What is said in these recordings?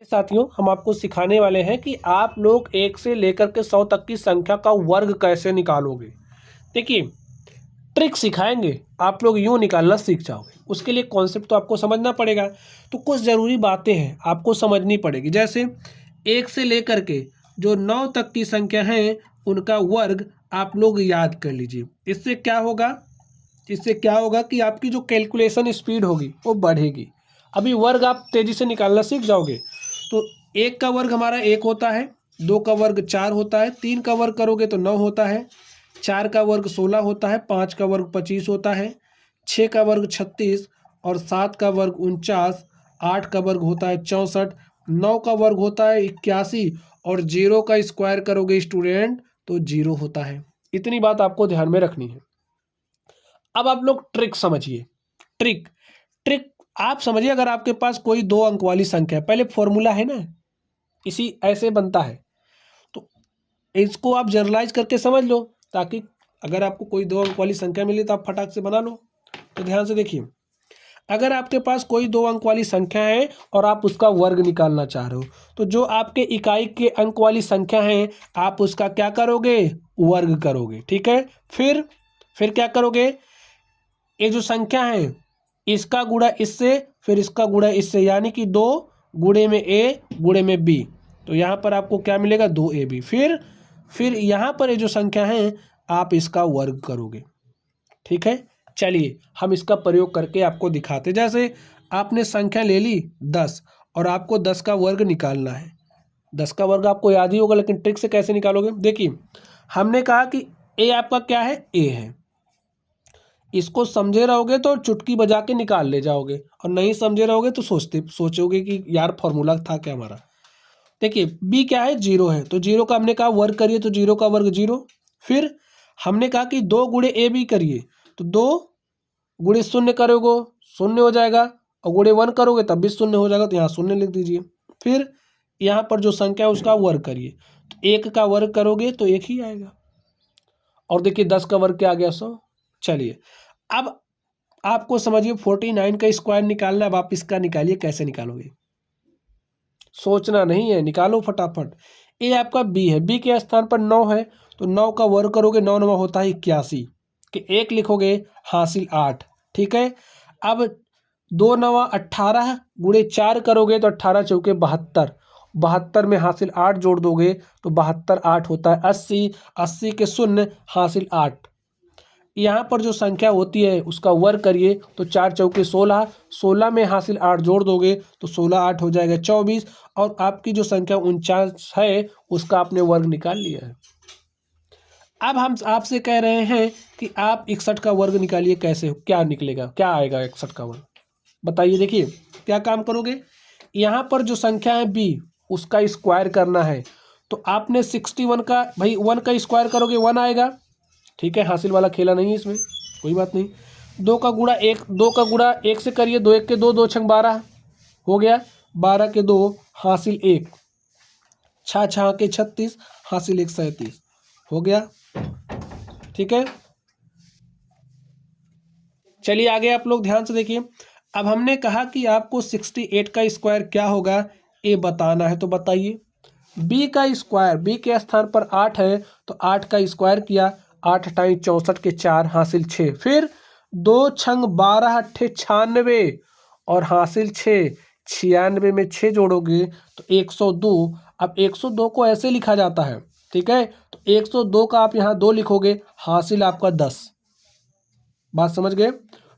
साथियों, हम आपको सिखाने वाले हैं कि आप लोग 1 से लेकर के 100 तक की संख्या का वर्ग कैसे निकालोगे। देखिए, ट्रिक सिखाएंगे, आप लोग यूँ निकालना सीख जाओगे। उसके लिए कॉन्सेप्ट तो आपको समझना पड़ेगा। तो कुछ ज़रूरी बातें हैं आपको समझनी पड़ेगी। जैसे 1 से लेकर के जो 9 तक की संख्या है उनका वर्ग आप लोग याद कर लीजिए। इससे क्या होगा कि आपकी जो कैलकुलेशन स्पीड होगी वो बढ़ेगी। अभी वर्ग आप तेज़ी से निकालना सीख जाओगे। तो 1 का वर्ग हमारा 1 होता है, 2 का वर्ग 4 होता है, 3 का वर्ग करोगे तो 9 होता है, 4 का वर्ग 16 होता है, 5 का वर्ग 25 होता है, 6 का वर्ग 36 और 7 का वर्ग 49, 8 का वर्ग होता है 64, 9 का वर्ग होता है 81 और 0 का स्क्वायर करोगे स्टूडेंट तो 0 होता है। इतनी बात आपको ध्यान में रखनी है। अब आप लोग ट्रिक समझिए। ट्रिक ट्रिक आप समझिए, अगर आपके पास कोई 2 अंक वाली संख्या है, पहले फॉर्मूला है ना, इसी ऐसे बनता है, तो इसको आप जनरलाइज करके समझ लो, ताकि अगर आपको कोई 2 अंक वाली संख्या मिले तो आप फटाक से बना लो। तो ध्यान से देखिए, अगर आपके पास कोई 2 अंक वाली संख्या है और आप उसका वर्ग निकालना चाह रहे हो, तो जो आपके इकाई के अंक वाली संख्या है आप उसका क्या करोगे, वर्ग करोगे। ठीक है, फिर क्या करोगे, ये जो संख्या है इसका गुणा इससे, फिर इसका गुणा इससे, यानी कि 2 गुणे में ए गुणे में बी। तो यहाँ पर आपको क्या मिलेगा, 2ab। फिर यहाँ पर ये जो संख्या है आप इसका वर्ग करोगे। ठीक है, चलिए हम इसका प्रयोग करके आपको दिखाते। जैसे आपने संख्या ले ली 10 और आपको 10 का वर्ग निकालना है। 10 का वर्ग आपको याद ही होगा, लेकिन ट्रिक से कैसे निकालोगे। देखिए, हमने कहा कि ए आपका क्या है, ए है। इसको समझे रहोगे तो चुटकी बजा के निकाल ले जाओगे, और नहीं समझे रहोगे तो सोचोगे कि यार फॉर्मूला था क्या हमारा। देखिए, बी क्या है, 0 है, तो 0 का हमने कहा वर्ग करिए, तो 0 का वर्ग 0। फिर हमने कहा कि 2 गुणे ए बी करिए, तो 2 गुणे 0 करोगे 0 हो जाएगा, और गुणे 1 करोगे तब भी 0 हो जाएगा, तो यहाँ 0 लिख दीजिए। फिर यहाँ पर जो संख्या है उसका वर्ग करिए, तो 1 का वर्ग करोगे तो 1 ही आएगा। और देखिए 10 का वर्ग क्या आ गया, 100। चलिए अब आपको समझिए 49 का स्क्वायर निकालना। अब आप इसका निकालिए, कैसे निकालोगे, सोचना नहीं है, निकालो फटाफट। ये आपका बी है, बी के स्थान पर 9 है, तो 9 का वर्ग करोगे, 9 9 होता है 81, कि 1 लिखोगे हासिल 8। ठीक है, अब 2 9 18 गुणे 4 करोगे तो 18 चौके 72, 72 में हासिल 8 जोड़ दोगे तो 72 8 होता है 80, 80 के शून्य हासिल 8। यहाँ पर जो संख्या होती है उसका वर्ग करिए, तो 4 चौके 16, 16 में हासिल 8 जोड़ दोगे तो 16 8 हो जाएगा 24, और आपकी जो संख्या 49 है उसका आपने वर्ग निकाल लिया है। अब हम आपसे कह रहे हैं कि आप 61 का वर्ग निकालिए, कैसे, क्या निकलेगा, क्या आएगा 61 का वर्ग, बताइए। देखिए क्या काम करोगे, यहाँ पर जो संख्या है बी उसका स्क्वायर करना है, तो आपने 61 का, भाई 1 का स्क्वायर करोगे 1 आएगा। ठीक है, हासिल वाला खेला नहीं है इसमें, कोई बात नहीं। 2 का गुणा 1, 2 का गुणा 1 से करिए, 2 1 के 2, 2 6 12 हो गया, 12 के 2 हासिल 1, 6 6 के 36 हासिल 1 37 हो गया। ठीक है, चलिए आगे आप लोग ध्यान से देखिए। अब हमने कहा कि आपको 68 का स्क्वायर क्या होगा ये बताना है, तो बताइए। बी का स्क्वायर, बी के स्थान पर 8 है, तो 8 का स्क्वायर किया, 8 टाइम 64 के 4 हासिल 6, फिर 2 छंग 12 अट्ठे 96 और हासिल 6, 96 में 6 जोड़ोगे तो 102। अब 102 को ऐसे लिखा जाता है, ठीक है, तो 102 का आप यहाँ 2 लिखोगे, हासिल आपका 10। बात समझ गए।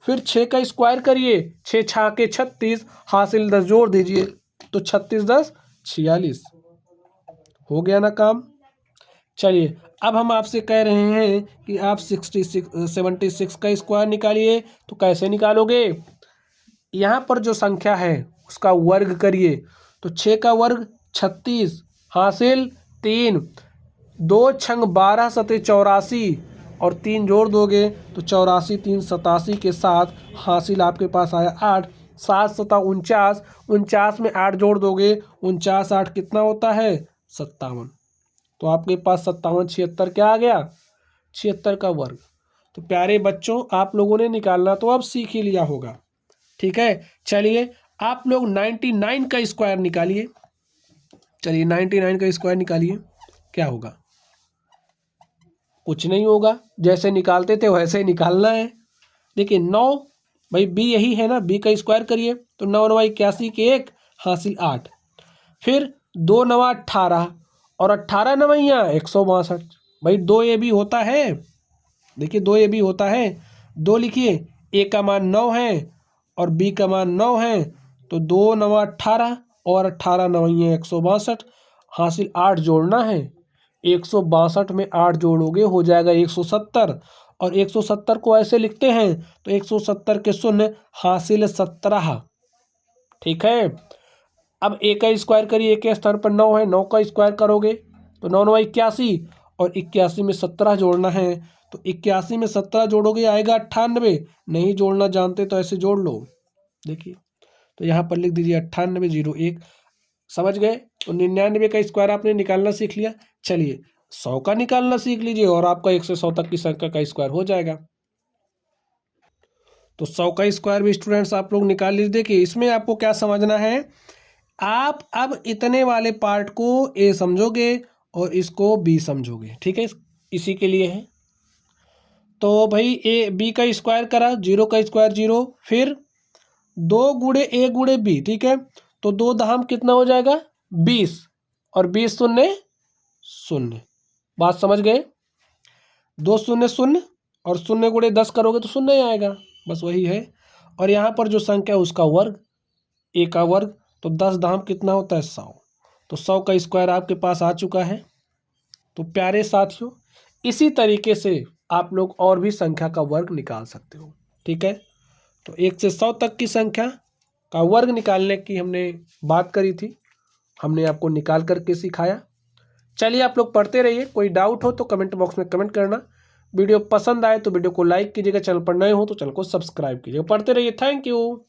फिर 6 का स्क्वायर करिए, 6 6 के 36 हासिल 10 जोड़ दीजिए, तो 36 10 46 हो गया ना काम। चलिए अब हम आपसे कह रहे हैं कि आप 76 का स्क्वायर निकालिए, तो कैसे निकालोगे, यहाँ पर जो संख्या है उसका वर्ग करिए, तो 6 का वर्ग 36 हासिल 3, 2 छंग 12 सते 84 और 3 जोड़ दोगे तो 84 3 87 के साथ हासिल आपके पास आया 8, 7 सता 49, 49 में 8 जोड़ दोगे, 49 8 कितना होता है 57। तो आपके पास 57 76 क्या आ गया, 76 का वर्ग। तो प्यारे बच्चों, आप लोगों ने निकालना तो अब सीख ही लिया होगा। ठीक है, चलिए आप लोग 99 का स्क्वायर निकालिए। चलिए 99 का स्क्वायर निकालिए, क्या होगा? कुछ नहीं होगा, जैसे निकालते थे वैसे ही निकालना है। देखिए 9, भाई बी यही है ना, बी का स्क्वायर करिए तो 9 9 81 के 1 हासिल 8, फिर 2 9 18 और 18 9 162। भाई 2 ए बी होता है, देखिए 2 ए बी होता है, 2 लिखिए, ए का मान 9 है और बी का मान 9 है, तो 2 9 18 और 18 9 162, हासिल 8 जोड़ना है। 162 में 8 जोड़ोगे हो जाएगा 170, और 170 को ऐसे लिखते हैं तो 170 के शून्य हासिल 17। ठीक है, अब ए का स्क्वायर करिए, ए के स्थान पर 9 है, 9 का स्क्वायर करोगे तो 9 9 81 और 81 में 17 जोड़ना है, तो 81 में 17 जोड़ोगे आएगा 98। नहीं जोड़ना जानते तो ऐसे जोड़ लो, देखिए तो यहाँ पर लिख दीजिए 98 0 1। समझ गए? तो 99 का स्क्वायर आपने निकालना सीख लिया। चलिए 100 का निकालना सीख लीजिए और आपका 1 से 100 तक की संख्या का स्क्वायर हो जाएगा। तो 100 का स्क्वायर भी स्टूडेंट्स आप लोग निकाल लीजिए। देखिए इसमें आपको क्या समझना है, आप अब इतने वाले पार्ट को ए समझोगे और इसको बी समझोगे। ठीक है, इसी के लिए है। तो भाई ए बी का स्क्वायर करा, 0 का स्क्वायर 0, फिर 2 गुणे ए गुणे बी। ठीक है, तो 2 दहाम कितना हो जाएगा 20 और 20 शून्य शून्य। बात समझ गए? 2 शून्य शून्य और शून्य गुणे 10 करोगे तो शून्य ही आएगा, बस वही है। और यहाँ पर जो संख्या है उसका वर्ग, ए का वर्ग, तो 10 दाम कितना होता है 100, तो 100 का स्क्वायर आपके पास आ चुका है। तो प्यारे साथियों, इसी तरीके से आप लोग और भी संख्या का वर्ग निकाल सकते हो। ठीक है, तो 1 से 100 तक की संख्या का वर्ग निकालने की हमने बात करी थी, हमने आपको निकाल करके सिखाया। चलिए आप लोग पढ़ते रहिए, कोई डाउट हो तो कमेंट बॉक्स में कमेंट करना। वीडियो पसंद आए तो वीडियो को लाइक कीजिएगा, चैनल पर नए हो तो चैनल को सब्सक्राइब कीजिएगा। पढ़ते रहिए, थैंक यू।